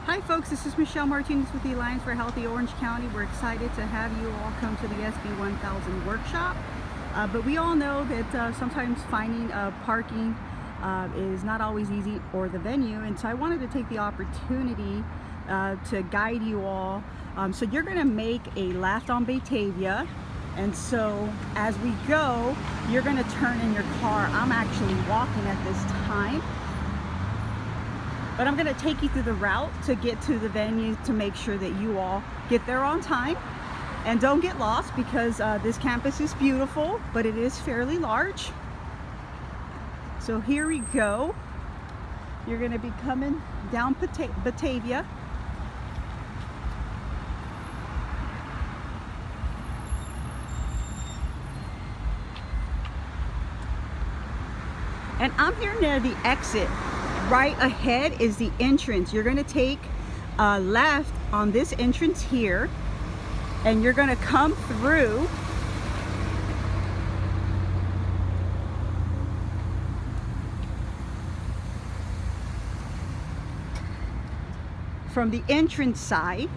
Hi folks, this is Michelle Martinez with the Alliance for Healthy Orange County. We're excited to have you all come to the SB 1000 workshop. But we all know that sometimes finding parking is not always easy, or the venue, and so I wanted to take the opportunity to guide you all. So you're going to make a left on Batavia, and so as we go, you're going to turn in your car. I'm actually walking at this time, but I'm going to take you through the route to get to the venue to make sure that you all get there on time and don't get lost, because this campus is beautiful, but it is fairly large. So here we go. You're going to be coming down Batavia. And I'm here near the exit. Right ahead is the entrance. You're going to take a left on this entrance here, and you're going to come through from the entrance side,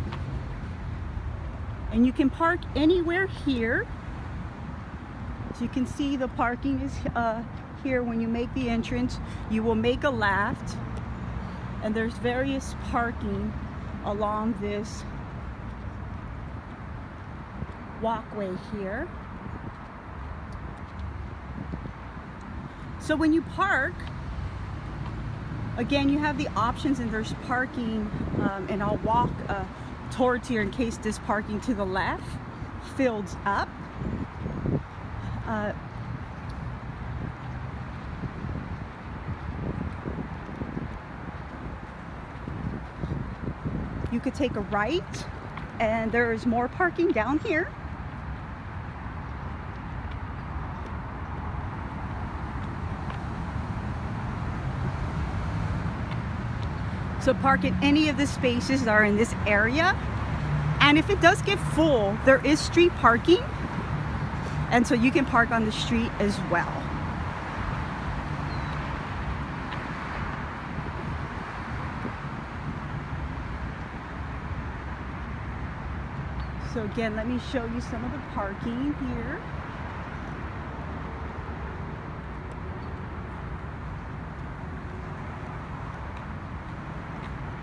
and you can park anywhere here. So you can see the parking is here. When you make the entrance, you will make a left, and there's various parking along this walkway here. So when you park, again, you have the options, and there's parking, and I'll walk towards here in case this parking to the left fills up. You could take a right, and there is more parking down here. So park in any of the spaces that are in this area. And if it does get full, there is street parking, and so you can park on the street as well. So again, let me show you some of the parking here.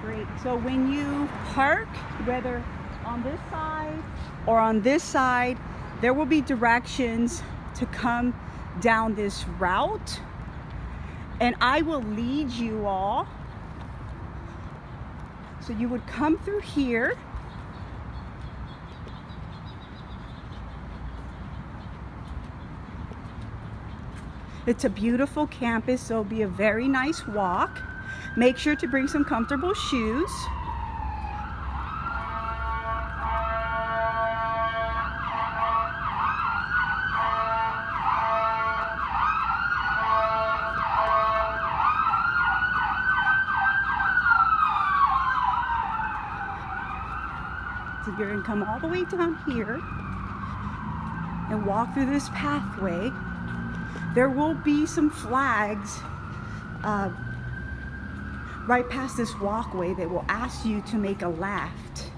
Great. So when you park, whether on this side or on this side, there will be directions to come down this route, and I will lead you all. So you would come through here. It's a beautiful campus, so it'll be a very nice walk. Make sure to bring some comfortable shoes. So you're going to come all the way down here and walk through this pathway. There will be some flags right past this walkway that will ask you to make a left.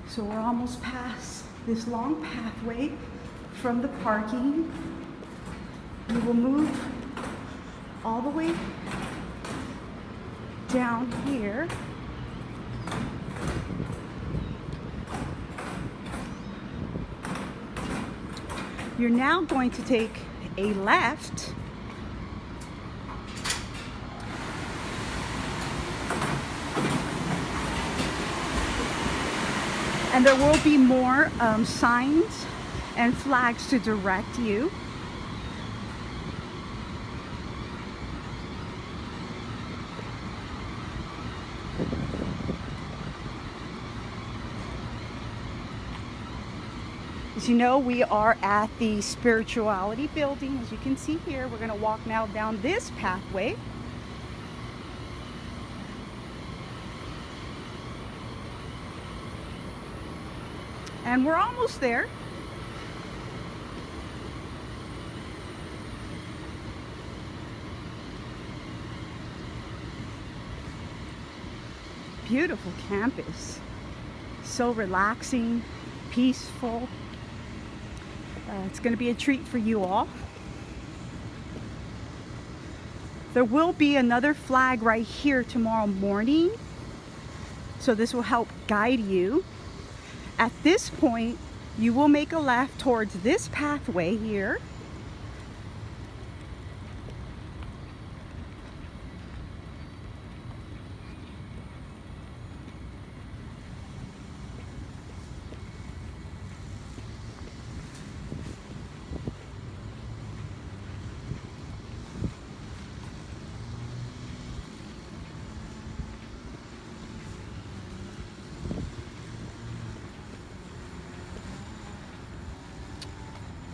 So we're almost past this long pathway from the parking. You will move all the way down here. You're now going to take a left . And there will be more signs and flags to direct you. As you know, we are at the spirituality building. As you can see here, we're going to walk now down this pathway. And we're almost there. Beautiful campus. So relaxing, peaceful. It's going to be a treat for you all. There will be another flag right here tomorrow morning. So this will help guide you. At this point, you will make a left towards this pathway here.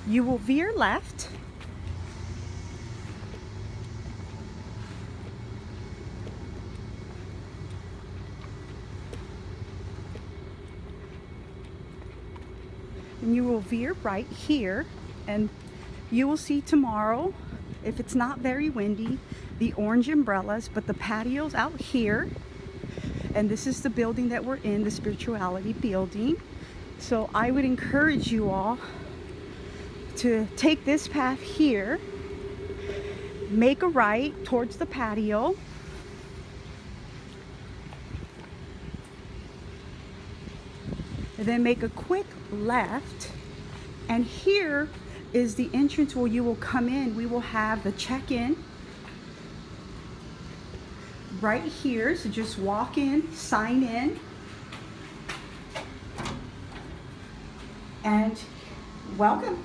You will veer left. And you will veer right here, and you will see tomorrow, if it's not very windy, the orange umbrellas, but the patio's out here. And this is the building that we're in, the spirituality building. So I would encourage you all to take this path here, make a right towards the patio, and then make a quick left, and here is the entrance where you will come in. We will have the check-in right here, so just walk in, sign in, and welcome.